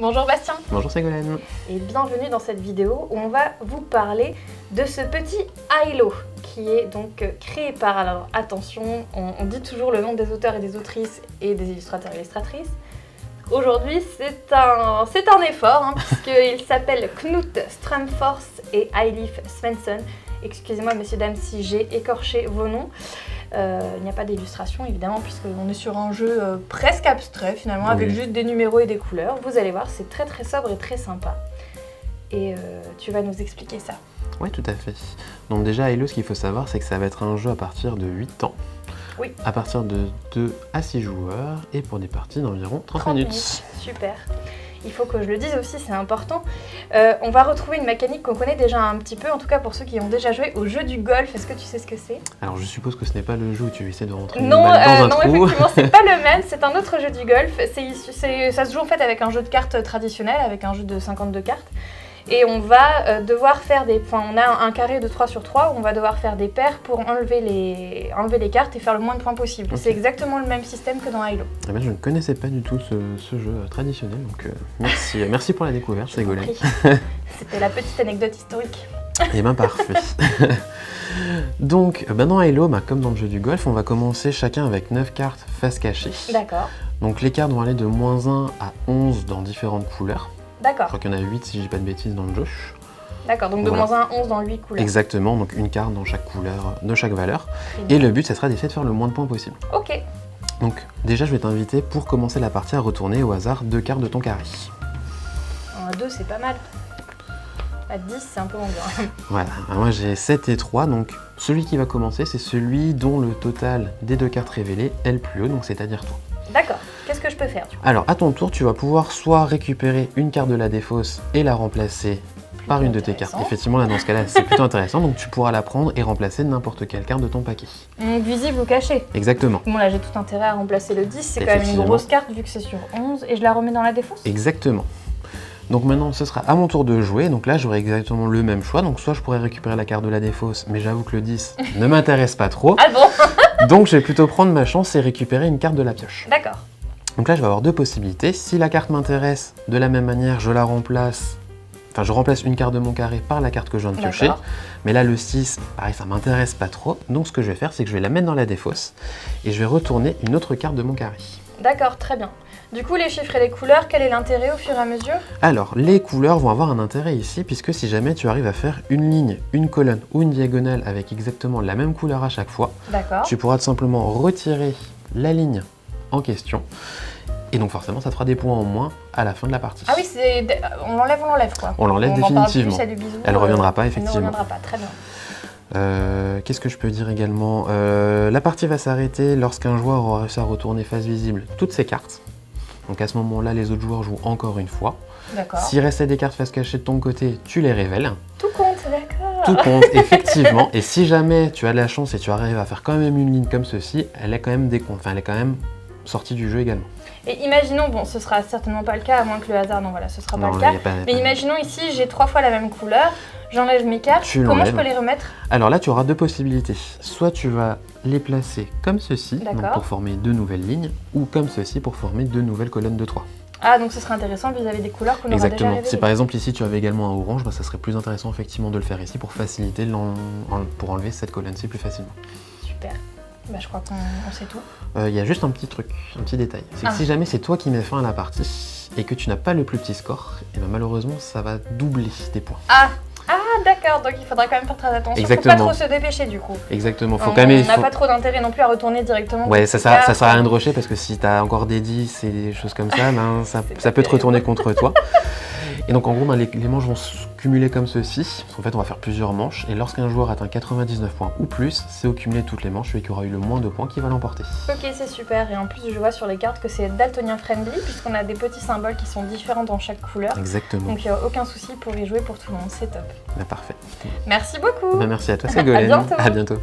Bonjour Bastien. Bonjour Ségolène. Et bienvenue dans cette vidéo où on va vous parler de ce petit Ailo qui est donc créé par, alors attention, on dit toujours le nom des auteurs et des autrices et des illustrateurs et illustratrices. Aujourd'hui c'est un effort puisqu'il s'appelle Knut Strömfors et Eilif Svensson. Excusez-moi messieurs dames si j'ai écorché vos noms. Il n'y a pas d'illustration évidemment puisqu'on est sur un jeu presque abstrait finalement avec juste des numéros et des couleurs. Vous allez voir, c'est très très sobre et très sympa. Et tu vas nous expliquer ça. Oui, tout à fait. Donc déjà, Ailo, ce qu'il faut savoir, c'est que ça va être un jeu à partir de 8 ans. Oui. À partir de 2 à 6 joueurs et pour des parties d'environ 30 minutes. Super. Il faut que je le dise aussi, c'est important. On va retrouver une mécanique qu'on connaît déjà un petit peu, en tout cas pour ceux qui ont déjà joué au jeu du golf. Est-ce que tu sais ce que c'est? Alors je suppose que ce n'est pas le jeu où tu essaies de rentrer non, une balle dans un trou. Non, effectivement, c'est pas le même, c'est un autre jeu du golf. Ça se joue en fait avec un jeu de cartes traditionnel, avec un jeu de 52 cartes. Et on va devoir faire on a un carré de 3 sur 3 où on va devoir faire des paires pour enlever les cartes et faire le moins de points possible. Okay. C'est exactement le même système que dans Ailo. Eh bien, je ne connaissais pas du tout ce jeu traditionnel, donc merci pour la découverte, Ségolène. C'était la petite anecdote historique. Eh bien, parfait. Donc, dans Ailo, comme dans le jeu du golf, on va commencer chacun avec 9 cartes face cachée. D'accord. Donc les cartes vont aller de -1 à 11 dans différentes couleurs. D'accord. Je crois qu'il y en a 8 si je dis pas de bêtises dans le jeu. D'accord, donc de -1 à 11 dans 8 couleurs. Exactement, donc une carte dans chaque couleur, de chaque valeur. Et le but, ça sera d'essayer de faire le moins de points possible. Ok. Donc déjà, je vais t'inviter pour commencer la partie à retourner au hasard 2 cartes de ton carré. Un 2, c'est pas mal. À 10, c'est un peu moins bien. Voilà, alors moi j'ai 7 et 3, donc celui qui va commencer, c'est celui dont le total des 2 cartes révélées est le plus haut, donc c'est-à-dire toi. D'accord. Qu'est-ce que je peux faire du coup? Alors, à ton tour, tu vas pouvoir soit récupérer une carte de la défausse et la remplacer par une de tes cartes. Effectivement, là, dans ce cas-là, c'est plutôt intéressant. Donc, tu pourras la prendre et remplacer n'importe quelle carte de ton paquet. Visible ou cachée? Exactement. Bon, là, j'ai tout intérêt à remplacer le 10. C'est quand même une grosse carte vu que c'est sur 11. Et je la remets dans la défausse? Exactement. Donc maintenant, ce sera à mon tour de jouer. Donc là, j'aurai exactement le même choix. Donc, soit je pourrais récupérer la carte de la défausse, mais j'avoue que le 10 ne m'intéresse pas trop. Ah bon? Donc, je vais plutôt prendre ma chance et récupérer une carte de la pioche. D'accord. Donc là, je vais avoir 2 possibilités. Si la carte m'intéresse, de la même manière, je la remplace. Enfin, je remplace une carte de mon carré par la carte que je viens de piocher. Mais là, le 6, pareil, ça m'intéresse pas trop. Donc, ce que je vais faire, c'est que je vais la mettre dans la défausse. Et je vais retourner une autre carte de mon carré. D'accord, très bien. Du coup, les chiffres et les couleurs, quel est l'intérêt au fur et à mesure? Alors, les couleurs vont avoir un intérêt ici, puisque si jamais tu arrives à faire une ligne, une colonne ou une diagonale avec exactement la même couleur à chaque fois, tu pourras tout simplement retirer la ligne en question. Et donc forcément, ça te fera des points en moins à la fin de la partie. Ah oui, on l'enlève quoi. On l'enlève définitivement. Elle ne reviendra pas, effectivement. Elle ne reviendra pas, très bien. Qu'est-ce que je peux dire également? La partie va s'arrêter lorsqu'un joueur aura réussi à retourner face visible toutes ses cartes. Donc à ce moment-là, les autres joueurs jouent encore une fois. D'accord. S'il restait des cartes face cachée de ton côté, tu les révèles. Tout compte, d'accord. Tout compte, effectivement. Et si jamais tu as de la chance et tu arrives à faire quand même une ligne comme ceci, elle est quand même elle est quand même sortie du jeu également. Et imaginons, bon, ce sera certainement pas le cas, à moins que le hasard, non voilà, ce sera pas le cas. Mais imaginons ici, j'ai 3 fois la même couleur, j'enlève mes cartes, comment je peux les remettre? Alors là, tu auras 2 possibilités. Soit tu vas les placer comme ceci, donc pour former 2 nouvelles lignes, ou comme ceci pour former 2 nouvelles colonnes de 3. Ah, donc ce serait intéressant vis-à-vis des couleurs qu'on aura déjà révélées. Exactement. Si par exemple ici tu avais également un orange, ça serait plus intéressant effectivement de le faire ici pour faciliter, pour enlever cette colonne-ci plus facilement. Super. Je crois qu'on sait tout. Il y a juste un petit truc, un petit détail. C'est que si jamais c'est toi qui mets fin à la partie et que tu n'as pas le plus petit score, et malheureusement ça va doubler tes points. Ah d'accord, donc il faudra quand même faire très attention. Exactement. Faut pas trop se dépêcher du coup. Exactement. On n'a pas trop d'intérêt non plus à retourner directement. Ouais, ça sert à rien de rusher parce que si tu as encore des 10 et des choses comme ça, ça peut te retourner contre toi. Et donc en gros, les manches vont se cumuler comme ceci. En fait, on va faire plusieurs manches. Et lorsqu'un joueur atteint 99 points ou plus, c'est au cumulé de toutes les manches, celui qui aura eu le moins de points qui va l'emporter. Ok, c'est super. Et en plus, je vois sur les cartes que c'est daltonien friendly, puisqu'on a des petits symboles qui sont différents dans chaque couleur. Exactement. Donc il n'y a aucun souci pour y jouer pour tout le monde. C'est top. Parfait. Merci beaucoup. Merci à toi, Ségolène. À bientôt. À bientôt.